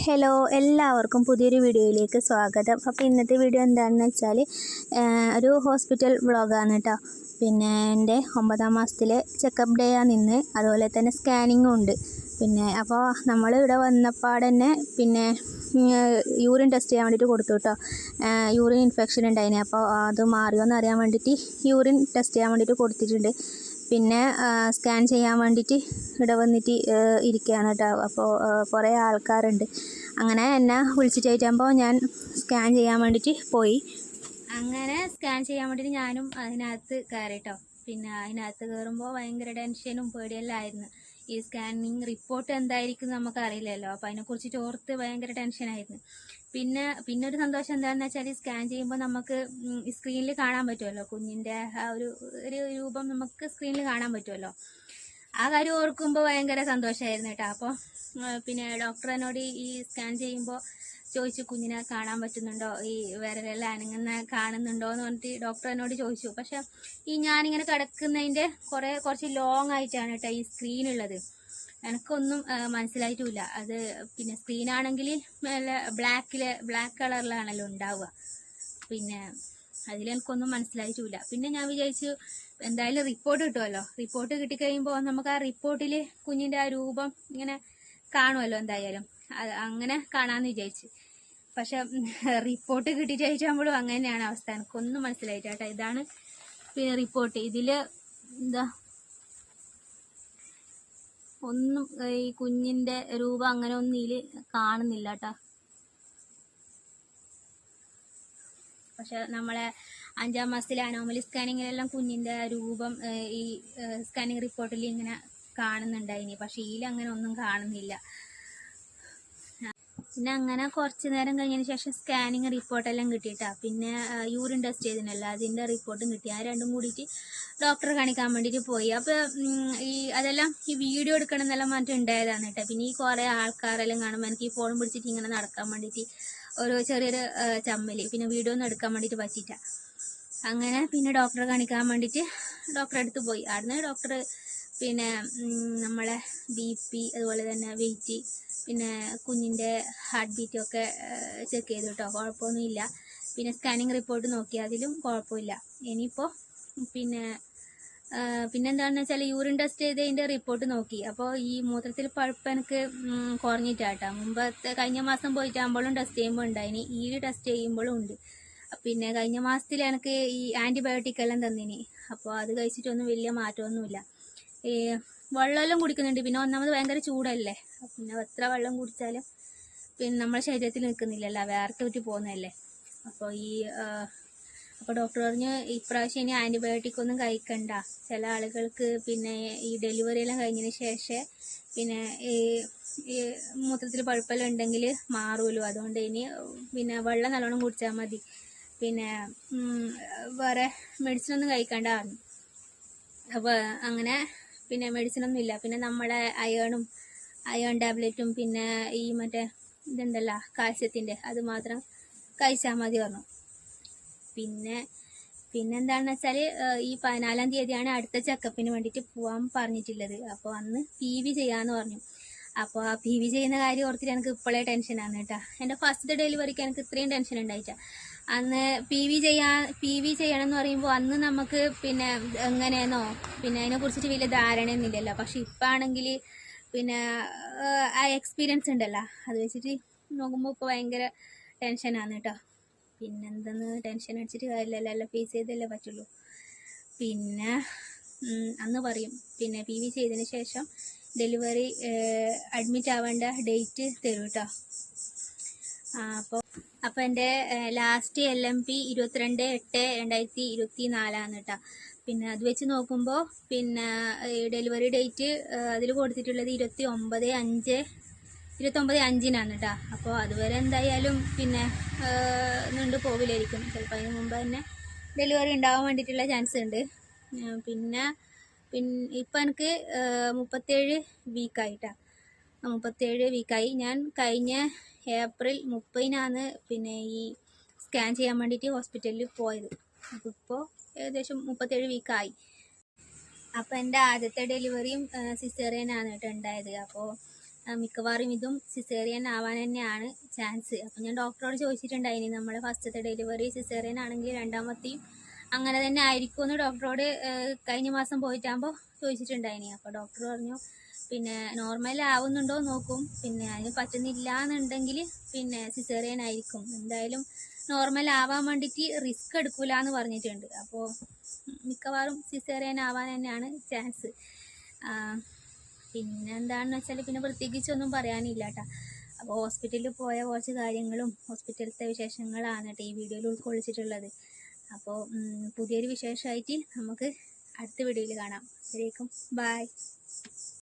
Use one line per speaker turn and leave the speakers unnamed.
Hello, എല്ലാവർക്കും പുതിയൊരു വീഡിയോയിലേക്ക് സ്വാഗതം. അപ്പോൾ ഇന്നത്തെ വീഡിയോ എന്താണെന്ന് വെച്ചാൽ ഒരു ഹോസ്പിറ്റൽ വ്ളോഗാണ് കേട്ടോ. പിന്നെ എൻ്റെ 9ാം മാസത്തിലെ ചെക്കപ്പ് ഡേ ആണ് ഇന്ന്. അതുപോലെ തന്നെ സ്കാനിങ്ങും ഉണ്ട്. അപ്പോൾ നമ്മൾ ഇവിടെ വന്നപ്പാടന്നെ യൂറിൻ ടെസ്റ്റ് ചെയ്യാൻ വേണ്ടിയിട്ട് കൊടുത്തു കേട്ടോ. യൂറിൻ ഇൻഫെക്ഷൻ ഉണ്ടായിന്. അപ്പോൾ അത് മാറിയോന്ന് അറിയാൻ വേണ്ടിയിട്ട് യൂറിൻ ടെസ്റ്റ് ചെയ്യാൻ വേണ്ടിയിട്ട് കൊടുത്തിട്ടുണ്ട്. സ്കാൻ ചെയ്യാൻ വേണ്ടിയിട്ട് ഇവിടെ വന്നിട്ട് ഇരിക്കുകയാണ് കേട്ടോ. അപ്പോൾ കുറേ ആൾക്കാരുണ്ട്. അങ്ങനെ എന്നെ വിളിച്ചിട്ടാകുമ്പോൾ ഞാൻ സ്കാൻ ചെയ്യാൻ വേണ്ടിയിട്ട് പോയി. അങ്ങനെ സ്കാൻ ചെയ്യാൻ വേണ്ടിയിട്ട് ഞാനും അതിനകത്ത് കയറി കേട്ടോ. അതിനകത്ത് കയറുമ്പോൾ ഭയങ്കര ടെൻഷനും പേടിയെല്ലാം ആയിരുന്നു. ഈ സ്കാനിങ് റിപ്പോർട്ട് എന്തായിരിക്കും നമുക്കറിയില്ലല്ലോ. അപ്പോൾ അതിനെക്കുറിച്ചിട്ട് ഓർത്ത് ഭയങ്കര ടെൻഷനായിരുന്നു. പിന്നെ ഒരു സന്തോഷം എന്താണെന്ന് വെച്ചാൽ സ്കാൻ ചെയ്യുമ്പോൾ നമുക്ക് സ്ക്രീനിൽ കാണാൻ പറ്റുമല്ലോ, കുഞ്ഞിൻ്റെ ആ ഒരു രൂപം നമുക്ക് സ്ക്രീനിൽ കാണാൻ പറ്റുമല്ലോ. ആ കാര്യം ഓർക്കുമ്പോൾ ഭയങ്കര സന്തോഷമായിരുന്നു കേട്ടോ. അപ്പോൾ ഡോക്ടർ എന്നോട് ഈ സ്കാൻ ചെയ്യുമ്പോൾ ചോദിച്ചു, കുഞ്ഞിനെ കാണാൻ പറ്റുന്നുണ്ടോ, ഈ വിരലെല്ലാം അനങ്ങുന്ന കാണുന്നുണ്ടോ എന്ന് പറഞ്ഞിട്ട് ഡോക്ടർ എന്നോട് ചോദിച്ചു. പക്ഷെ ഞാനിങ്ങനെ കിടക്കുന്നതിൻ്റെ കുറച്ച് ലോങ് ആയിട്ടാണ് കേട്ടോ ഈ സ്ക്രീനുള്ളത്. എനിക്കൊന്നും മനസ്സിലായിട്ടുമില്ല. അത് സ്ക്രീനാണെങ്കിൽ ബ്ലാക്ക് കളറിലാണല്ലോ ഉണ്ടാവുക. അതിലെനിക്കൊന്നും മനസ്സിലായിട്ടുമില്ല. ഞാൻ വിചാരിച്ചു എന്തായാലും റിപ്പോർട്ട് കിട്ടുമല്ലോ. റിപ്പോർട്ട് കിട്ടിക്കഴിയുമ്പോൾ നമുക്ക് ആ റിപ്പോർട്ടിൽ കുഞ്ഞിൻ്റെ ആ രൂപം ഇങ്ങനെ കാണുമല്ലോ എന്തായാലും. അങ്ങനെ കാണാമെന്ന് വിചാരിച്ചു. പക്ഷെ റിപ്പോർട്ട് കിട്ടിച്ചാകുമ്പോഴും അങ്ങനെയാണ് അവസ്ഥ. എനിക്കൊന്നും മനസ്സിലായിട്ട് കേട്ടോ. ഇതാണ് റിപ്പോർട്ട്. ഇതിൽ ഒന്നും ഈ കുഞ്ഞിൻ്റെ രൂപം അങ്ങനെ ഒന്നും ഇതിൽ കാണുന്നില്ല കേട്ടോ. പക്ഷെ നമ്മളെ 5ാം മാസത്തിലെ അനോമലി സ്കാനിങ്ങിലെല്ലാം കുഞ്ഞിൻ്റെ രൂപം ഈ സ്കാനിങ് റിപ്പോർട്ടിൽ ഇങ്ങനെ കാണുന്നുണ്ടായിനി. പക്ഷെ ഇതിലങ്ങനെ ഒന്നും കാണുന്നില്ല. അങ്ങനെ കുറച്ച് നേരം കഴിഞ്ഞതിന് ശേഷം സ്കാനിങ് റിപ്പോർട്ടെല്ലാം കിട്ടിയിട്ടാ. യൂറിൻ ടെസ്റ്റ് ചെയ്തിനല്ലോ, അതിൻ്റെ റിപ്പോർട്ടും കിട്ടി. ആ രണ്ടും കൂടിയിട്ട് ഡോക്ടറെ കാണിക്കാൻ വേണ്ടിയിട്ട് പോയി. അപ്പോൾ അതെല്ലാം ഈ വീഡിയോ എടുക്കണം എന്നെല്ലാം പറഞ്ഞിട്ട് ഉണ്ടായതാണ് കേട്ടോ. ഈ കുറേ ആൾക്കാരെല്ലാം കാണുമ്പോൾ എനിക്ക് ഈ ഫോൺ പിടിച്ചിട്ട് ഇങ്ങനെ നടക്കാൻ വേണ്ടിയിട്ട് ഒരു ചെറിയൊരു ചമ്മൽ, വീഡിയോ ഒന്നും എടുക്കാൻ വേണ്ടിയിട്ട് പറ്റിയിട്ട. അങ്ങനെ ഡോക്ടറെ കാണിക്കാൻ വേണ്ടിയിട്ട് ഡോക്ടറെ അടുത്ത് പോയി. അവിടുന്ന് ഡോക്ടർ നമ്മളെ BP അതുപോലെ തന്നെ വെയിറ്റ് കുഞ്ഞിൻ്റെ ഹാർട്ട് ബീറ്റൊക്കെ ചെക്ക് ചെയ്തു കേട്ടോ. കുഴപ്പമൊന്നുമില്ല. സ്കാനിങ് റിപ്പോർട്ട് നോക്കി, അതിലും കുഴപ്പമില്ല. ഇനിയിപ്പോൾ പിന്നെന്താണെന്ന് വെച്ചാൽ യൂറിൻ ടെസ്റ്റ് ചെയ്തതിൻ്റെ റിപ്പോർട്ട് നോക്കി. അപ്പോൾ ഈ മൂത്രത്തിൽ പഴുപ്പ് എനിക്ക് കുറഞ്ഞിട്ടാട്ടോ. കഴിഞ്ഞ മാസം പോയിട്ടാകുമ്പോഴും ടെസ്റ്റ് ചെയ്യുമ്പോൾ ഉണ്ടായിനി, ഈ ടെസ്റ്റ് ചെയ്യുമ്പോഴും ഉണ്ട്. കഴിഞ്ഞ മാസത്തിൽ എനിക്ക് ഈ ആൻറ്റിബയോട്ടിക് എല്ലാം തന്നിനി. അപ്പോൾ അത് കഴിച്ചിട്ടൊന്നും വലിയ മാറ്റമൊന്നുമില്ല. വെള്ളമെല്ലാം കുടിക്കുന്നുണ്ട്. ഒന്നാമത് ഭയങ്കര ചൂടല്ലേ. എത്ര വെള്ളം കുടിച്ചാലും നമ്മുടെ ശരീരത്തിൽ നിൽക്കുന്നില്ലല്ലോ, വേർത്ത് വിട്ട് പോകുന്നതല്ലേ. അപ്പോൾ ഡോക്ടർ പറഞ്ഞു ഇപ്രാവശ്യം ഇനി ആൻറ്റിബയോട്ടിക് ഒന്നും കഴിക്കണ്ട. ചില ആളുകൾക്ക് ഈ ഡെലിവറി എല്ലാം കഴിഞ്ഞതിന് ശേഷം ഈ മൂത്രത്തിൽ പഴുപ്പെല്ലാം ഉണ്ടെങ്കിൽ മാറുമല്ലോ. അതുകൊണ്ട് ഇനി വെള്ളം നല്ലോണം കുടിച്ചാൽ മതി. വേറെ മെഡിസിൻ ഒന്നും കഴിക്കണ്ട പറഞ്ഞു. അപ്പോൾ അങ്ങനെ മെഡിസിനൊന്നും ഇല്ല. നമ്മളെ അയേൺ ടാബ്ലറ്റും ഈ മറ്റേ ഇതുണ്ടല്ലോ കാൽസ്യത്തിൻ്റെ, അത് മാത്രം കഴിച്ചാൽ മതി പറഞ്ഞു. പിന്നെന്താണെന്ന് വെച്ചാൽ ഈ 14ാം തീയതിയാണ് അടുത്ത ചെക്കപ്പിന് വേണ്ടിയിട്ട് പോകാൻ പറഞ്ഞിട്ടുള്ളത്. അപ്പോൾ അന്ന് PV ചെയ്യാമെന്ന് പറഞ്ഞു. അപ്പോൾ ആ PV ചെയ്യുന്ന കാര്യം ഓർത്തിട്ട് എനിക്ക് ഇപ്പോഴേ ടെൻഷനാണ് കേട്ടോ. എൻ്റെ ഫസ്റ്റ് ഡെലിവറിക്ക് എനിക്ക് ഇത്രയും ടെൻഷൻ ഉണ്ടായിട്ടാ. അന്ന് PV ചെയ്യണം എന്ന് പറയുമ്പോൾ അന്ന് നമുക്ക് എങ്ങനെയെന്നോ അതിനെക്കുറിച്ചിട്ട് വലിയ ധാരണയൊന്നുമില്ലല്ലോ. പക്ഷെ ഇപ്പം ആണെങ്കിൽ ആ എക്സ്പീരിയൻസ് ഉണ്ടല്ലോ, അത് വെച്ചിട്ട് നോക്കുമ്പോൾ ഇപ്പോൾ ഭയങ്കര ടെൻഷനാണ് കേട്ടോ. എന്തെന്ന് ടെൻഷൻ അടിച്ചിട്ട് കാര്യമില്ലല്ലോ, എല്ലാം ഫേസ് ചെയ്തല്ലേ പറ്റുള്ളൂ. അന്ന് പറയും PV ചെയ്തതിന് ശേഷം ഡെലിവറി അഡ്മിറ്റ് ആവേണ്ട ഡേറ്റ് തരും കേട്ടോ. അപ്പോൾ എൻ്റെ ലാസ്റ്റ് LMP 22/8/2024 കേട്ടോ. അത് വെച്ച് നോക്കുമ്പോൾ ഡെലിവറി ഡേറ്റ് അതിൽ കൊടുത്തിട്ടുള്ളത് 29/5 കേട്ടോ. അപ്പോൾ അതുവരെ എന്തായാലും നീണ്ടു പോവില്ലായിരിക്കും. ചിലപ്പോൾ അതിന് മുമ്പ് തന്നെ ഡെലിവറി ഉണ്ടാവാൻ വേണ്ടിയിട്ടുള്ള ചാൻസ് ഉണ്ട്. ഇപ്പം എനിക്ക് 37 വീക്കായിട്ടാ. 37 വീക്കായി. ഞാൻ കഴിഞ്ഞ ഏപ്രിൽ 30-നാണ് ഈ സ്കാൻ ചെയ്യാൻ വേണ്ടിയിട്ട് ഹോസ്പിറ്റലിൽ പോയത്. അപ്പോൾ ഏകദേശം 37 വീക്കായി. അപ്പോൾ എൻ്റെ ആദ്യത്തെ ഡെലിവറിയും സിസേറിയനാണ് കേട്ടോ ഉണ്ടായത്. അപ്പോൾ മിക്കവാറും ഇതും സിസേറിയൻ ആവാൻ തന്നെയാണ് ചാൻസ്. അപ്പം ഞാൻ ഡോക്ടറോട് ചോദിച്ചിട്ടുണ്ടായിനി, നമ്മുടെ ഫസ്റ്റത്തെ ഡെലിവറി സിസേറിയൻ ആണെങ്കിൽ രണ്ടാമത്തെയും അങ്ങനെ തന്നെ ആയിരിക്കും എന്ന് ഡോക്ടറോട് കഴിഞ്ഞ മാസം പോയിട്ടാകുമ്പോൾ ചോദിച്ചിട്ടുണ്ടായിനി. അപ്പോൾ ഡോക്ടർ പറഞ്ഞു പിന്നെ നോർമൽ ആവുന്നുണ്ടോ നോക്കും, പിന്നെ അതിന് പറ്റുന്നില്ല എന്നുണ്ടെങ്കിൽ പിന്നെ സിസേറിയൻ ആയിരിക്കും, എന്തായാലും നോർമൽ ആവാൻ വേണ്ടിയിട്ട് റിസ്ക് എടുക്കൂല എന്ന് പറഞ്ഞിട്ടുണ്ട്. അപ്പോൾ മിക്കവാറും സിസേറിയൻ ആവാൻ തന്നെയാണ് ചാൻസ്. പിന്നെ എന്താണെന്ന് വെച്ചാൽ പിന്നെ പ്രത്യേകിച്ചൊന്നും പറയാനില്ല കേട്ടോ. അപ്പോൾ ഹോസ്പിറ്റലിൽ പോയ കുറച്ച് കാര്യങ്ങളും ഹോസ്പിറ്റലത്തെ വിശേഷങ്ങളാണ് കേട്ടോ ഈ വീഡിയോയിൽ ഉൾക്കൊള്ളിച്ചിട്ടുള്ളത്. അപ്പോൾ പുതിയൊരു വിശേഷമായിട്ട് നമുക്ക് അടുത്ത വീഡിയോയിൽ കാണാം. ശരിക്കും ബൈ.